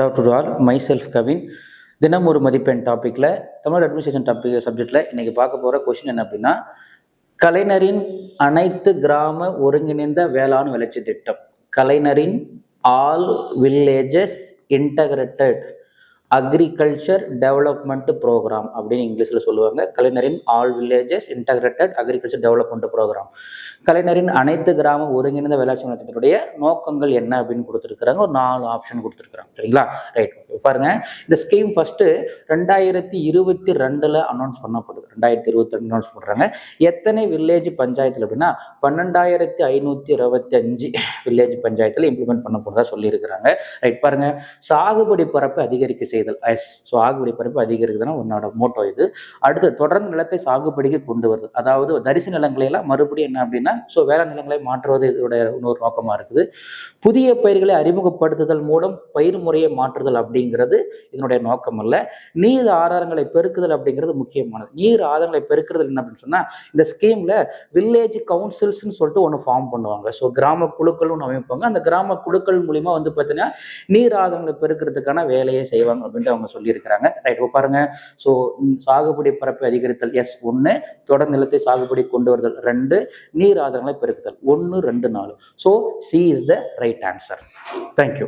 Good afternoon all. My self Kavin. தினம் ஒரு மதிப்பெண் டாப்பிக்கில் தமிழ் அட்மினிஸ்ட்ரேஷன் சப்ஜெக்டில் இன்றைக்கி பார்க்க போகிற கொஷின் என்ன அப்படின்னா, கலைஞரின் அனைத்து கிராம ஒருங்கிணைந்த வேளாண் வளர்ச்சி திட்டம், கலைஞரின் all villages integrated agriculture development programme அப்படின்னு இங்கிலீஷில் சொல்லுவாங்க. கலைஞரின் all villages integrated agriculture development programme, கலைஞரின் அனைத்து கிராம ஒருங்கிணைந்த வேளாண் திட்டத்துடைய நோக்கங்கள் என்ன அப்படின்னு கொடுத்துருக்காங்க. ஒரு 4 ஆப்ஷன் கொடுத்துருக்காங்க. சரிங்களா? ரைட். பாருங்க, இந்த ஸ்கீம் ஃபர்ஸ்ட் 2022 அனௌன்ஸ் பண்ணப்படுது. 2022 அனௌன்ஸ் பண்றாங்க. எத்தனை வில்லேஜ் பஞ்சாயத்துல அப்படின்னா 12525 வில்லேஜ் பஞ்சாயத்துல இம்ப்ளிமெண்ட் பண்ண போறதா சொல்லி இருக்கிறாங்க. ரைட். பாருங்க, சாகுபடி பரப்பு அதிகரிக்க செய்தல். சாகுபடி பரப்பு அதிகரிக்குதுன்னா உன்னோட மோட்டோ இது. அடுத்து, தொடர்ந்து நிலத்தை சாகுபடிக்கு கொண்டு வருது. அதாவது தரிசு நிலங்களை எல்லாம் மறுபடியும் என்ன அப்படின்னா வேளாண் நிலங்களை மாற்றுவது இதோடைய இன்னொரு நோக்கமா இருக்குது. புதிய பயிர்களை அறிமுகப்படுத்துதல் மூலம் பயிர் முறையை மாற்றுதல் அப்படிங்கிறது இதனுடைய நோக்கம் அல்ல. நீர் ஆதாரங்களை பெருக்குதல் அப்படிங்கிறது முக்கியமானது. நீர் ஆதாரங்களை பெருக்குதல் என்ன அப்படின்னு சொன்னா, இந்த ஸ்கீம்ல வில்லேஜ் கவுன்சில்ஸ் சொல்லிட்டு ஒன்று ஃபார்ம் பண்ணுவாங்க. ஸோ கிராம குழுக்கள் ஒன்று அமைப்பாங்க. அந்த கிராம குழுக்கள் மூலியமா பார்த்தீங்கன்னா நீர் ஆதாரங்களை பெருக்கிறதுக்கான வேலையை செய்வாங்க அப்படின்ட்டு அவங்க சொல்லியிருக்கிறாங்க. ரைட். பாருங்க, ஸோ சாகுபடி பரப்பை அதிகரித்தல் எஸ் 1, தொடர் நிலத்தை சாகுபடி கொண்டு வருதல் 2, நீர் ஆதாரங்களை பெருக்குதல் 1, 2, 4. So C is the right answer. Thank you.